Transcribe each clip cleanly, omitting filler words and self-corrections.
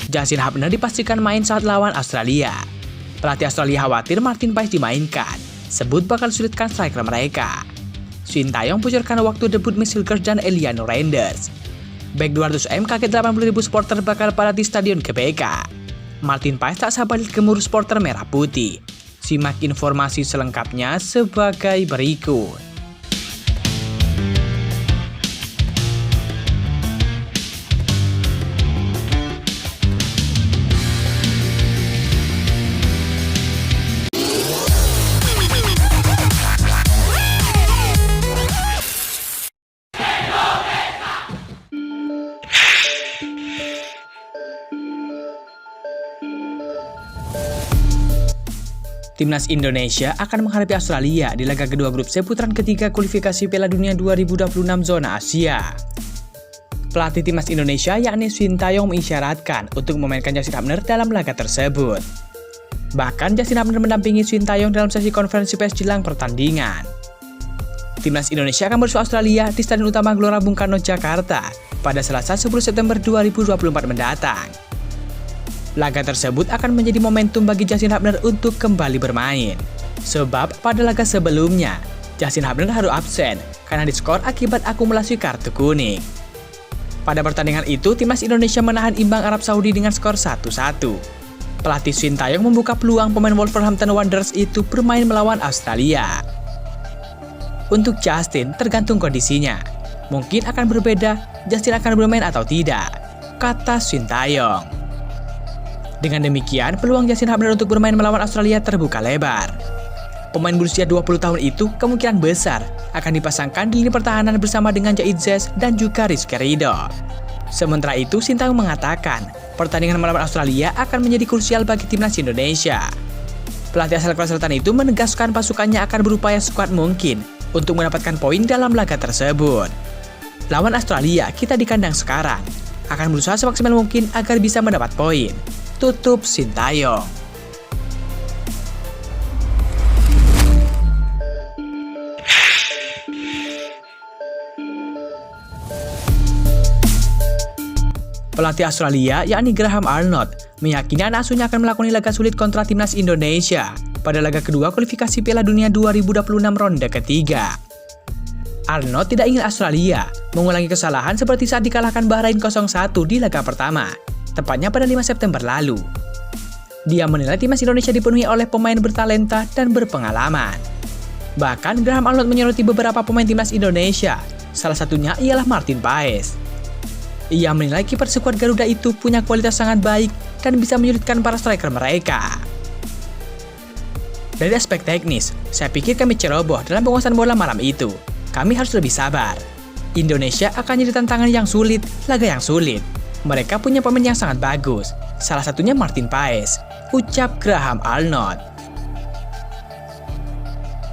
Justin Hubner dipastikan main saat lawan Australia. Pelatih Australia khawatir Martin Paes dimainkan, sebut bakal sulitkan striker mereka. Sintayong bocorkan waktu debut Mitch Hilgers dan Eliano Reinders. Bek 200M kaget 80.000 supporter bakal pada di Stadion GBK. Martin Paes tak sabar gemuruh supporter merah putih. Simak informasi selengkapnya sebagai berikut. Timnas Indonesia akan menghadapi Australia di laga kedua grup C putaran ketiga kualifikasi Piala Dunia 2026 zona Asia. Pelatih Timnas Indonesia yakni Sintayong mengisyaratkan untuk memainkan Justin Hubner dalam laga tersebut. Bahkan Justin Hubner mendampingi Sintayong dalam sesi konferensi pers jelang pertandingan. Timnas Indonesia akan bersua Australia di Stadion Utama Gelora Bung Karno, Jakarta pada Selasa 10 September 2024 mendatang. Laga tersebut akan menjadi momentum bagi Justin Hubner untuk kembali bermain. Sebab pada laga sebelumnya, Justin Hubner harus absen karena diskor akibat akumulasi kartu kuning. Pada pertandingan itu, Timnas Indonesia menahan imbang Arab Saudi dengan skor 1-1. Pelatih Sintayong membuka peluang pemain Wolverhampton Wanderers itu bermain melawan Australia. Untuk Justin, tergantung kondisinya. Mungkin akan berbeda, Justin akan bermain atau tidak, kata Sintayong. Dengan demikian, peluang Justin Hubner untuk bermain melawan Australia terbuka lebar. Pemain berusia 20 tahun itu kemungkinan besar akan dipasangkan di lini pertahanan bersama dengan Zaiid Zez dan juga Rizky Ridho. Sementara itu, Sintayong mengatakan, pertandingan melawan Australia akan menjadi krusial bagi Timnas Indonesia. Pelatih asal Korea Selatan itu menegaskan pasukannya akan berupaya sekuat mungkin untuk mendapatkan poin dalam laga tersebut. Lawan Australia, kita di kandang sekarang, akan berusaha semaksimal mungkin agar bisa mendapat poin, tutup Sintayong. Pelatih Australia yakni Graham Arnold meyakini anak asuhnya akan melakoni laga sulit kontra Timnas Indonesia pada laga kedua kualifikasi Piala Dunia 2026 ronde ketiga. Arnold tidak ingin Australia mengulangi kesalahan seperti saat dikalahkan Bahrain 0-1 di laga pertama, tepatnya pada 5 September lalu. Dia menilai Timnas Indonesia dipenuhi oleh pemain bertalenta dan berpengalaman. Bahkan Graham Arnold menyoroti beberapa pemain Timnas Indonesia, salah satunya ialah Martin Paes. Ia menilai kiper skuad Garuda itu punya kualitas sangat baik dan bisa menyulitkan para striker mereka. Dari aspek teknis, saya pikir kami ceroboh dalam penguasaan bola malam itu. Kami harus lebih sabar. Indonesia akan jadi tantangan yang sulit, laga yang sulit. Mereka punya pemain yang sangat bagus, salah satunya Martin Paes, ucap Graham Arnold.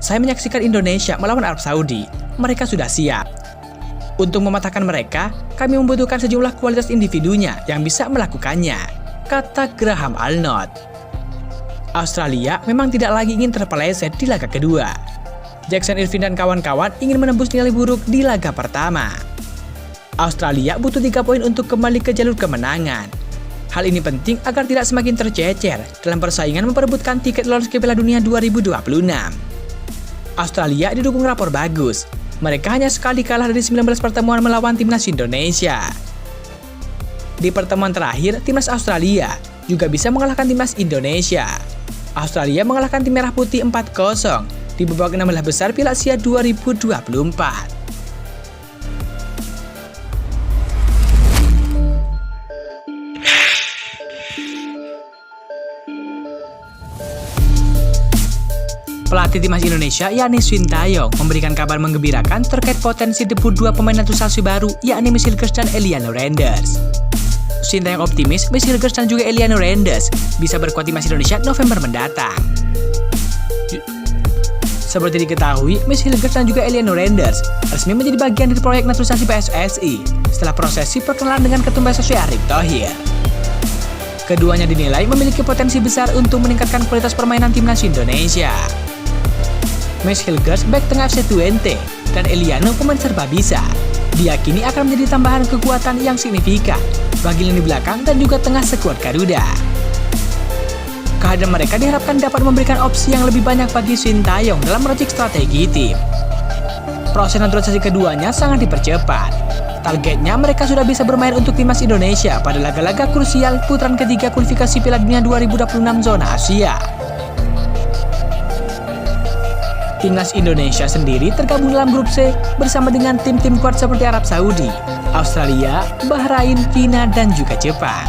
Saya menyaksikan Indonesia melawan Arab Saudi, mereka sudah siap. Untuk mematahkan mereka, kami membutuhkan sejumlah kualitas individunya yang bisa melakukannya, kata Graham Arnold. Australia memang tidak lagi ingin terpeleset di laga kedua. Jackson Irvine dan kawan-kawan ingin menembus nilai buruk di laga pertama. Australia butuh 3 poin untuk kembali ke jalur kemenangan. Hal ini penting agar tidak semakin tercecer dalam persaingan memperebutkan tiket lolos ke Piala Dunia 2026. Australia didukung rapor bagus. Mereka hanya sekali kalah dari 19 pertemuan melawan Timnas Indonesia. Di pertemuan terakhir, Timnas Australia juga bisa mengalahkan Timnas Indonesia. Australia mengalahkan tim Merah Putih 4-0 di babak 16 besar Piala Asia 2024. Pelatih Timnas Indonesia yakni Sintayong memberikan kabar menggembirakan terkait potensi debut 2 pemain naturalisasi baru yakni Mitch Hilgers dan Eliano Reinders. Sintayong optimis Mitch Hilgers dan juga Eliano Reinders bisa berkuat Timnas Indonesia November mendatang. Seperti diketahui, Mitch Hilgers dan juga Eliano Reinders resmi menjadi bagian dari proyek naturalisasi PSSI setelah prosesi perkenalan dengan Ketum PSSI Erick Thohir. Keduanya dinilai memiliki potensi besar untuk meningkatkan kualitas permainan Timnas Indonesia. Mitch Hilgers bek tengah FC Twente dan Eliano pemain serba bisa. Diyakini akan menjadi tambahan kekuatan yang signifikan bagi lini belakang dan juga tengah skuad Garuda. Kehadiran mereka diharapkan dapat memberikan opsi yang lebih banyak bagi Sintayong dalam meracik strategi tim. Proses naturalisasi keduanya sangat dipercepat. Targetnya mereka sudah bisa bermain untuk timnas Indonesia pada laga-laga krusial putaran ketiga kualifikasi Piala Dunia 2026 zona Asia. Timnas Indonesia sendiri tergabung dalam grup C bersama dengan tim-tim kuat seperti Arab Saudi, Australia, Bahrain, China, dan juga Jepang.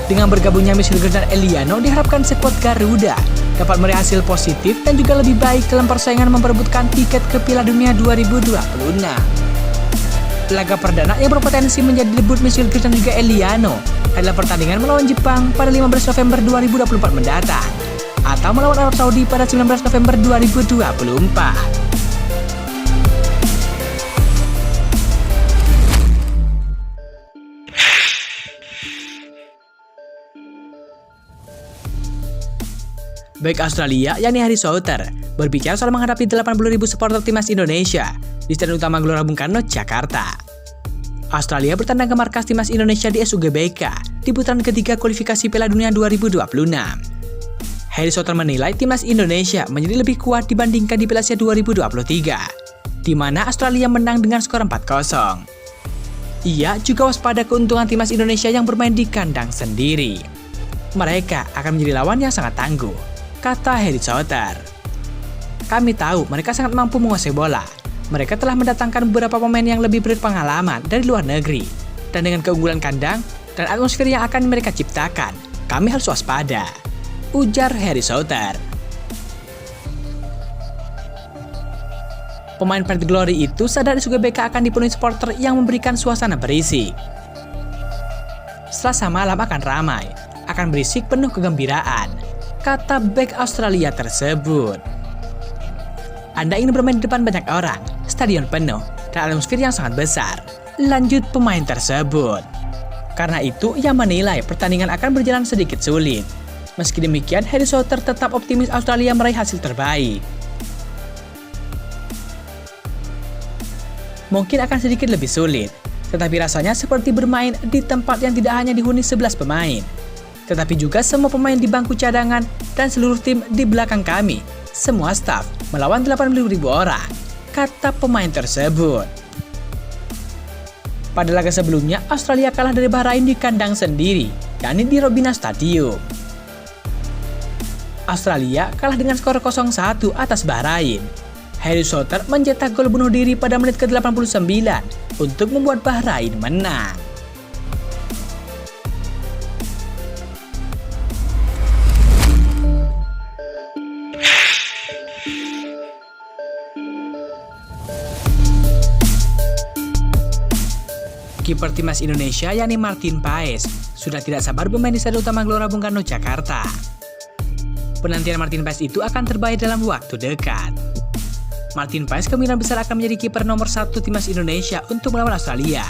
Dengan bergabungnya Michel dan Eliano diharapkan skuad Garuda dapat meraih hasil positif dan juga lebih baik dalam persaingan memperebutkan tiket ke Piala Dunia 2026. Laga perdana yang berpotensi menjadi debut Michel dan juga Eliano adalah pertandingan melawan Jepang pada 15 November 2024 mendatang atau melawan Arab Saudi pada 19 November 2024. Back Australia, yakni Harry Souther, berbicara soal menghadapi 80.000 supporter timnas Indonesia di Stadion Utama Gelora Bung Karno, Jakarta. Australia bertandang ke markas timnas Indonesia di SUGBK di putaran ketiga kualifikasi Piala Dunia 2026. Harry Souther menilai timnas Indonesia menjadi lebih kuat dibandingkan di Piala Asia 2023, di mana Australia menang dengan skor 4-0. Ia juga waspada keuntungan timnas Indonesia yang bermain di kandang sendiri. Mereka akan menjadi lawan yang sangat tangguh, kata Harry Souther. Kami tahu mereka sangat mampu menguasai bola. Mereka telah mendatangkan beberapa pemain yang lebih berpengalaman dari luar negeri. Dan dengan keunggulan kandang dan atmosfer yang akan mereka ciptakan, kami harus waspada, ujar Harry Souther. Pemain Pride Glory itu sadar SUGBK akan dipenuhi supporter yang memberikan suasana berisik. Selasa malam akan ramai, akan berisik penuh kegembiraan, kata bek Australia tersebut. Anda ingin bermain di depan banyak orang, stadion penuh, dan atmosfer yang sangat besar, lanjut pemain tersebut. Karena itu, ia menilai pertandingan akan berjalan sedikit sulit. Meski demikian, Harry Souther tetap optimis Australia meraih hasil terbaik. Mungkin akan sedikit lebih sulit, tetapi rasanya seperti bermain di tempat yang tidak hanya dihuni 11 pemain, tetapi juga semua pemain di bangku cadangan dan seluruh tim di belakang kami, semua staf melawan 80.000 orang, kata pemain tersebut. Pada laga sebelumnya, Australia kalah dari Bahrain di kandang sendiri, yakni di Robina Stadium. Australia kalah dengan skor 0-1 atas Bahrain. Harry Souther mencetak gol bunuh diri pada menit ke-89 untuk membuat Bahrain menang. Kiper timnas Indonesia yakni Martin Paes sudah tidak sabar bermain di Stadion Utama Gelora Bung Karno, Jakarta. Penantian Martin Paes itu akan terbaik dalam waktu dekat. Martin Paes kemungkinan besar akan menjadi kiper nomor 1 timnas Indonesia untuk melawan Australia.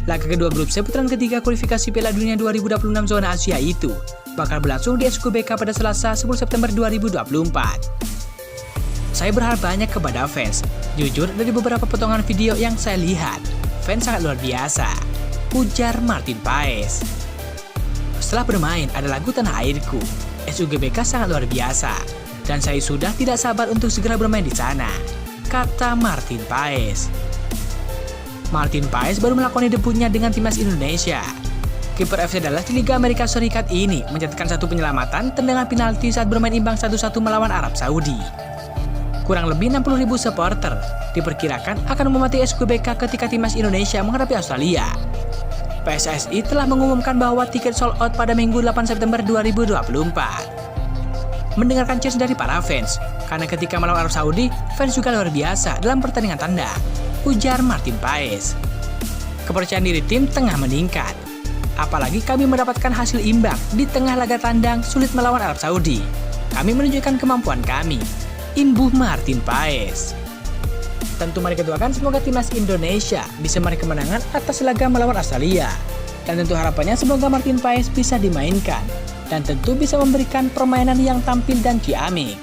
Laga kedua grup C putaran ketiga kualifikasi Piala Dunia 2026 zona Asia itu bakal berlangsung di SUGBK pada Selasa 10 September 2024. Saya berharap banyak kepada fans. Jujur dari beberapa potongan video yang saya lihat, fans sangat luar biasa, ujar Martin Paes. Setelah bermain ada lagu Tanah Airku, SUGBK sangat luar biasa, dan saya sudah tidak sabar untuk segera bermain di sana, kata Martin Paes. Martin Paes baru melakoni debutnya dengan timnas Indonesia. Kiper FC Dallas di Liga Amerika Serikat ini mencatatkan satu penyelamatan tendangan penalti saat bermain imbang 1-1 melawan Arab Saudi. Kurang lebih 60.000 supporter diperkirakan akan mematuhi SUGBK ketika timnas Indonesia menghadapi Australia. PSSI telah mengumumkan bahwa tiket sold out pada Minggu 8 September 2024. Mendengarkan cheers dari para fans, karena ketika melawan Arab Saudi, fans juga luar biasa dalam pertandingan tandang, ujar Martin Paes. Kepercayaan diri tim tengah meningkat. Apalagi kami mendapatkan hasil imbang di tengah laga tandang sulit melawan Arab Saudi. Kami menunjukkan kemampuan kami, imbuh Martin Paes. Tentu mari kita doakan semoga timnas Indonesia bisa meraih kemenangan atas laga melawan Australia. Dan tentu harapannya semoga Martin Paes bisa dimainkan dan tentu bisa memberikan permainan yang tampil dan ciamik.